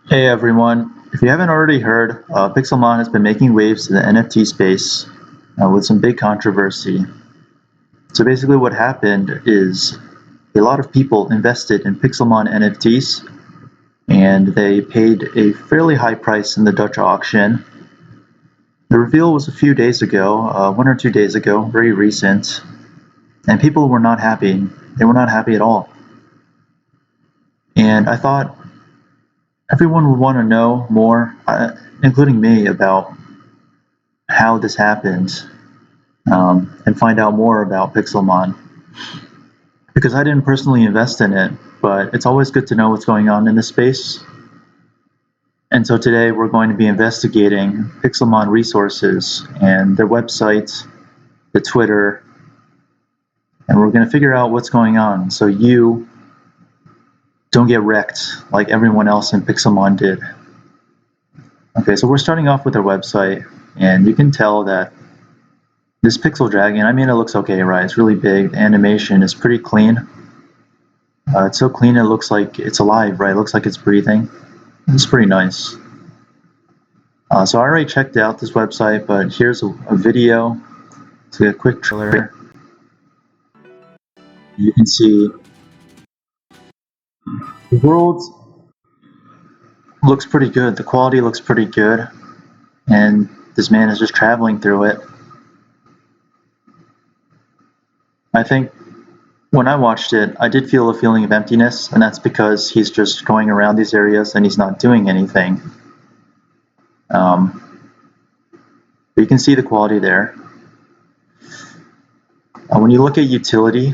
Hey everyone, if you haven't already heard, Pixelmon has been making waves in the NFT space with some big controversy. So basically what happened is a lot of people invested in Pixelmon NFTs and they paid a fairly high price in the Dutch auction. The reveal was a few days ago, 1 or 2 days ago, very recent, and people were not happy. They were not happy at all. And I thought everyone would want to know more, including me, about how this happened and find out more about Pixelmon. Because I didn't personally invest in it, but it's always good to know what's going on in this space. And so today we're going to be investigating Pixelmon resources and their website, the Twitter, and we're going to figure out what's going on so you don't get wrecked like everyone else in Pixelmon did. Okay, so we're starting off with their website, and you can tell that this pixel dragon, I mean, it looks okay, right? It's really big. The animation is pretty clean. It's so clean it looks like it's alive, right? It looks like it's breathing. It's pretty nice. So I already checked out this website, but here's a video. It's a quick trailer. You can see the world looks pretty good. The quality looks pretty good. And this man is just traveling through it. I think when I watched it, I did feel a feeling of emptiness, and that's because he's just going around these areas and he's not doing anything. But you can see the quality there. When you look at utility,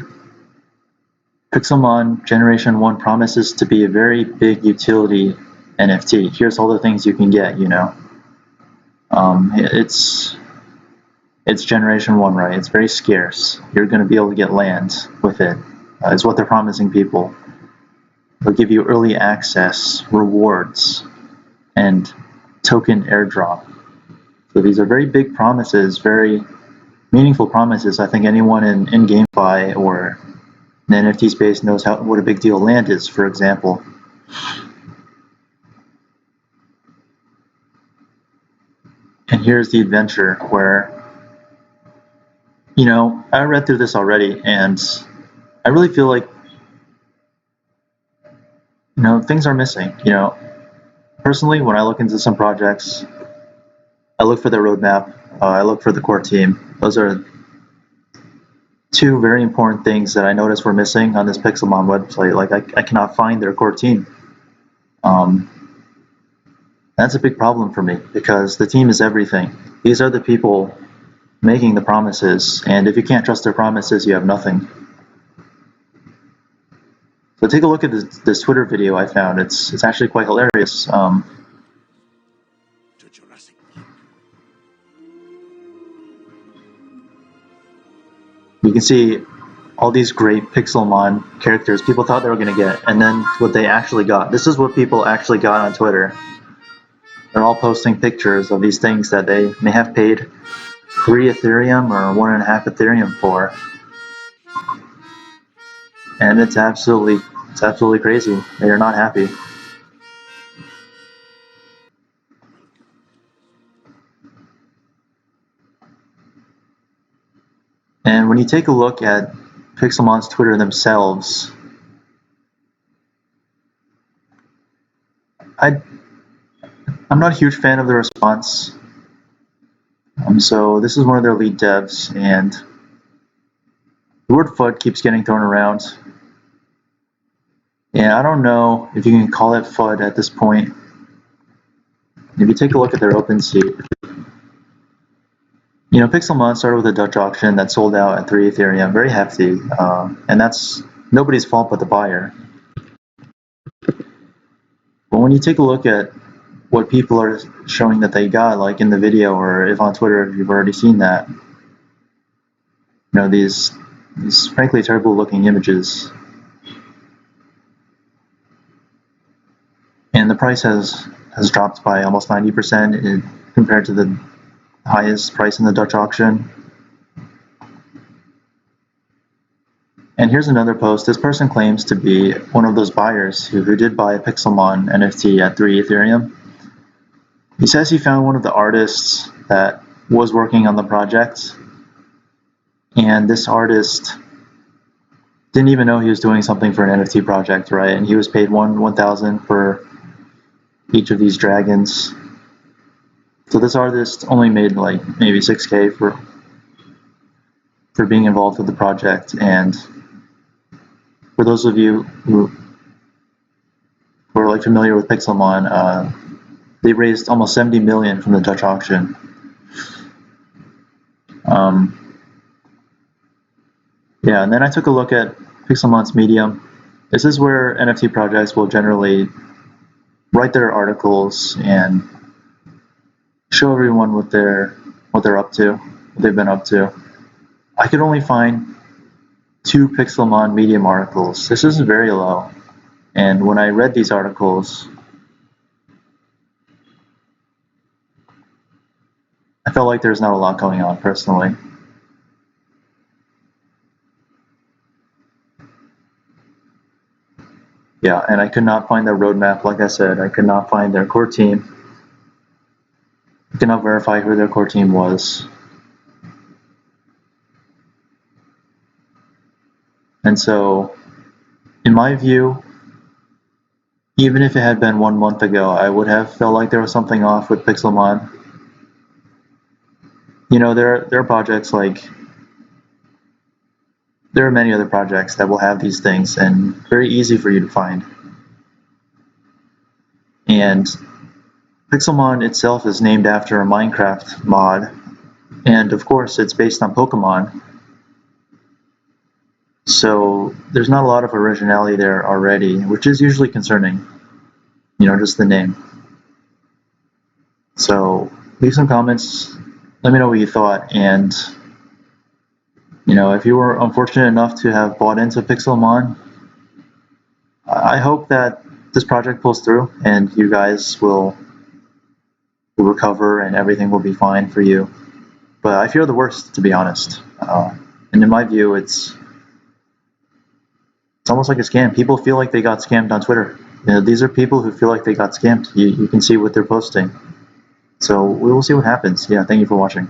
Pixelmon Generation 1 promises to be a very big utility NFT. Here's all the things you can get, you know. It's Generation 1, right? It's very scarce. You're going to be able to get land with it. Is what they're promising people. They'll give you early access, rewards, and token airdrop. So these are very big promises, very meaningful promises. I think anyone in GameFi or the NFT space knows what a big deal land is, for example. And here's the adventure where, you know, I read through this already, and I really feel like, you know, things are missing. You know, personally, when I look into some projects, I look for their roadmap, I look for the core team. Those are two very important things that I noticed were missing on this Pixelmon website. Like, I cannot find their core team. That's a big problem for me because the team is everything. These are the people making the promises, and if you can't trust their promises, you have nothing. So take a look at this Twitter video I found. It's actually quite hilarious. You can see all these great Pixelmon characters people thought they were going to get, and then what they actually got. This is what people actually got on Twitter. They're all posting pictures of these things that they may have paid 3 Ethereum or 1.5 Ethereum for. And it's absolutely crazy. They are not happy. And when you take a look at Pixelmon's Twitter themselves, I'm not a huge fan of the response. So this is one of their lead devs, and the word FUD keeps getting thrown around. And I don't know if you can call it FUD at this point. If you take a look at their OpenSea, you know, Pixelmon started with a Dutch auction that sold out at 3 Ethereum, very hefty, and that's nobody's fault but the buyer. But when you take a look at what people are showing that they got, like in the video, or if on Twitter you've already seen that, you know, these frankly terrible looking images. And the price has dropped by almost 90% compared to the highest price in the Dutch auction. And here's another post. This person claims to be one of those buyers who did buy a Pixelmon NFT at 3 Ethereum. He says he found one of the artists that was working on the project, and this artist didn't even know he was doing something for an NFT project, right? And he was paid 1,000 for each of these dragons. So this artist only made like maybe 6K for being involved with the project. And for those of you who are like familiar with Pixelmon, they raised almost 70 million from the Dutch auction. Yeah, and then I took a look at Pixelmon's Medium. This is where NFT projects will generally write their articles and show everyone what they're up to, what they've been up to. I could only find 2 Pixelmon Medium articles. This is very low. And when I read these articles, I felt like there's not a lot going on personally. Yeah, and I could not find their roadmap. Like I said, I could not find their core team. I could not verify who their core team was. And so, in my view, even if it had been 1 month ago, I would have felt like there was something off with Pixelmon. You know, there are projects like, there are many other projects that will have these things and very easy for you to find. And Pixelmon itself is named after a Minecraft mod, and of course it's based on Pokemon. So there's not a lot of originality there already, which is usually concerning, you know, just the name. So leave some comments, let me know what you thought, and you know, if you were unfortunate enough to have bought into Pixelmon, I hope that this project pulls through and you guys will recover and everything will be fine for you. But I fear the worst, to be honest. And in my view, it's almost like a scam. People feel like they got scammed on Twitter. You know, these are people who feel like they got scammed. You can see what they're posting. So we will see what happens. Yeah, thank you for watching.